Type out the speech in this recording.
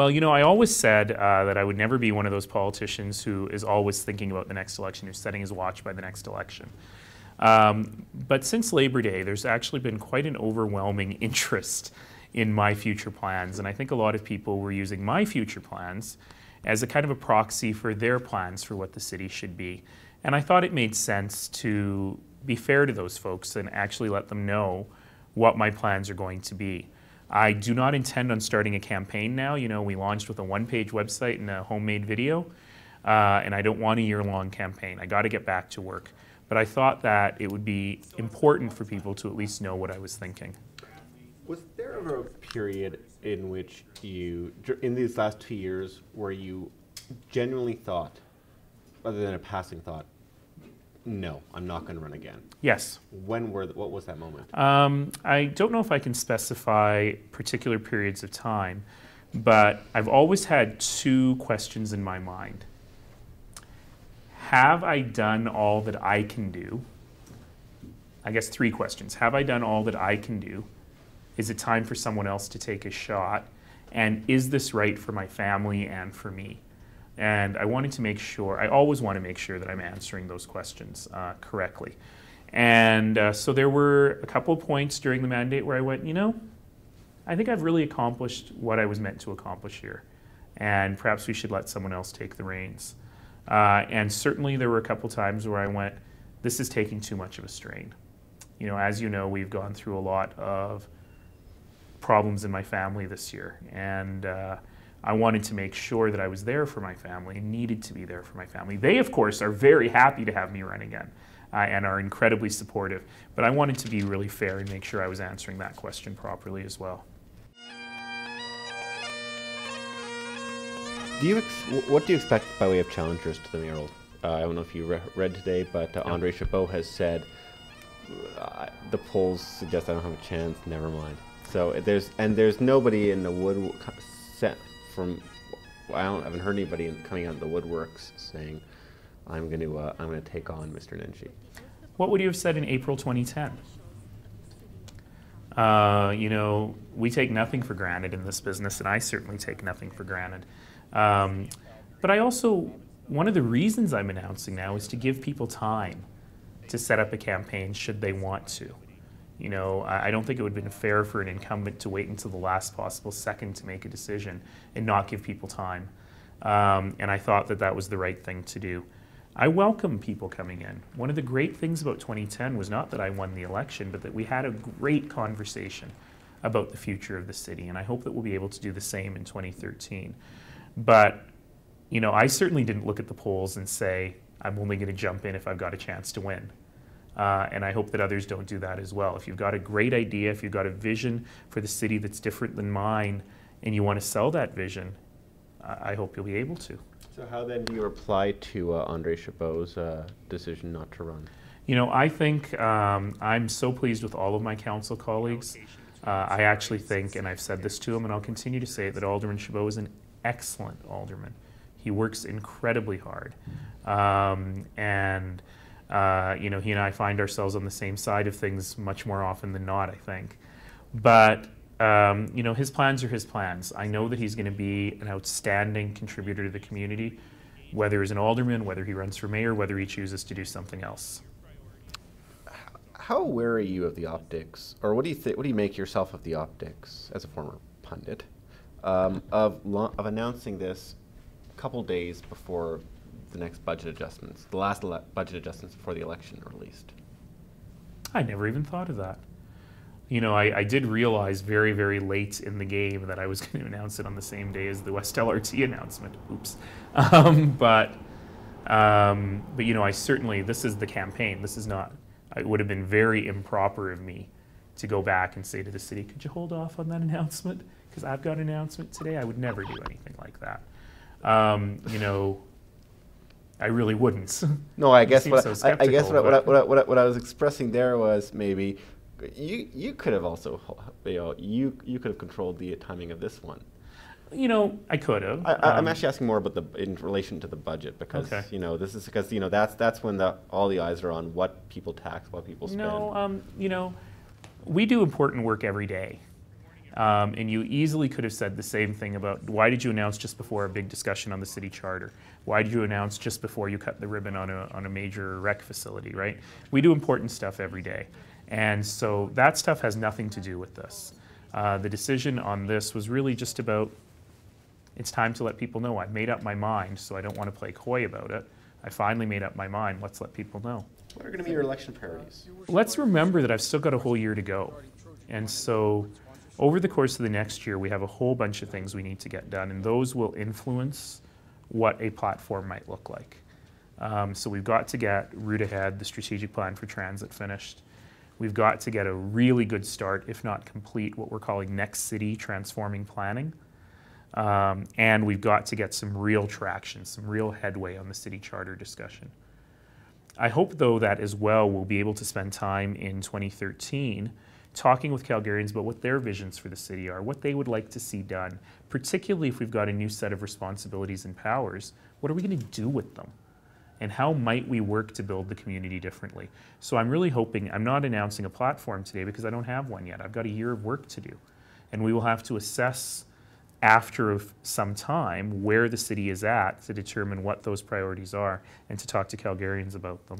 Well, I always said that I would never be one of those politicians who is always thinking about the next election, who's setting his watch by the next election. But since Labor Day, there's actually been quite an overwhelming interest in my future plans, and I think a lot of people were using my future plans as a kind of a proxy for their plans for what the city should be. And I thought it made sense to be fair to those folks and actually let them know what my plans are going to be. I do not intend on starting a campaign now. We launched with a one-page website and a homemade video, and I don't want a year-long campaign. I got to get back to work. But I thought that it would be important for people to at least know what I was thinking. Was there ever a period in which in these last 2 years, where you genuinely thought, other than a passing thought, no, I'm not going to run again? Yes. What was that moment? I don't know if I can specify particular periods of time, but I've always had two questions in my mind. Have I done all that I can do? I guess three questions. Have I done all that I can do? Is it time for someone else to take a shot? And is this right for my family and for me? And I wanted to make sure, I always want to make sure that I'm answering those questions correctly. And so there were a couple of points during the mandate where I went, I think I've really accomplished what I was meant to accomplish here. And perhaps we should let someone else take the reins. And certainly there were a couple times where I went, this is taking too much of a strain. As you know, we've gone through a lot of problems in my family this year. And I wanted to make sure that I was there for my family and needed to be there for my family. They, of course, are very happy to have me run again and are incredibly supportive. But I wanted to be really fair and make sure I was answering that question properly as well. What do you expect by way of challengers to the mayoral? I don't know if you read today, but Andre Chabot has said the polls suggest I don't have a chance. Never mind. So there's nobody in the wood set from. I haven't heard anybody coming out of the woodworks saying, I'm going to take on Mr. Nenshi. What would you have said in April 2010? We take nothing for granted in this business, and I certainly take nothing for granted. But I also, one of the reasons I'm announcing now is to give people time to set up a campaign should they want to. I don't think it would have been fair for an incumbent to wait until the last possible second to make a decision and not give people time. And I thought that that was the right thing to do. I welcome people coming in. One of the great things about 2010 was not that I won the election, but that we had a great conversation about the future of the city, and I hope that we'll be able to do the same in 2013. But, I certainly didn't look at the polls and say, I'm only going to jump in if I've got a chance to win. And I hope that others don't do that as well. If you've got a great idea, if you've got a vision for the city that's different than mine, and you want to sell that vision, I hope you'll be able to. So how then do you reply to Andre Chabot's decision not to run? I think I'm so pleased with all of my council colleagues. I actually think, and I've said this to him, and I'll continue to say it, that Alderman Chabot is an excellent alderman. He works incredibly hard. He and I find ourselves on the same side of things much more often than not, I think. But, his plans are his plans. I know that he's going to be an outstanding contributor to the community, whether he's an alderman, whether he runs for mayor, whether he chooses to do something else. How aware are you of the optics, or what do you make yourself of the optics, as a former pundit, of announcing this a couple days before the next budget adjustments, the last budget adjustments before the election are released? I never even thought of that. I did realize very, very late in the game that I was going to announce it on the same day as the West LRT announcement. Oops. But I certainly, this is the campaign. This is not, it would have been very improper of me to go back and say to the city, could you hold off on that announcement? Because I've got an announcement today. I would never do anything like that. I really wouldn't. No, I guess what I was expressing there was maybe you could have also you could have controlled the timing of this one. I could have. I'm actually asking more about in relation to the budget because this is because that's when all the eyes are on what people tax, what people spend. No, we do important work every day. And you easily could have said the same thing about why did you announce just before a big discussion on the city charter? Why did you announce just before you cut the ribbon on a major rec facility, right? We do important stuff every day. And so that stuff has nothing to do with this. The decision on this was really just about, it's time to let people know. I've made up my mind, so I don't want to play coy about it. I finally made up my mind. Let's let people know. What are going to be your election priorities? Let's remember that I've still got a whole year to go. And so over the course of the next year, we have a whole bunch of things we need to get done, and those will influence what a platform might look like. So we've got to get Route Ahead, the strategic plan for transit, finished. We've got to get a really good start, if not complete, what we're calling Next City transforming planning. And we've got to get some real traction, some real headway on the city charter discussion. I hope, though, that as well we'll be able to spend time in 2013 talking with Calgarians about what their visions for the city are, what they would like to see done, particularly if we've got a new set of responsibilities and powers. What are we going to do with them? And how might we work to build the community differently? So I'm really hoping, I'm not announcing a platform today because I don't have one yet. I've got a year of work to do. And we will have to assess after some time where the city is at to determine what those priorities are and to talk to Calgarians about them.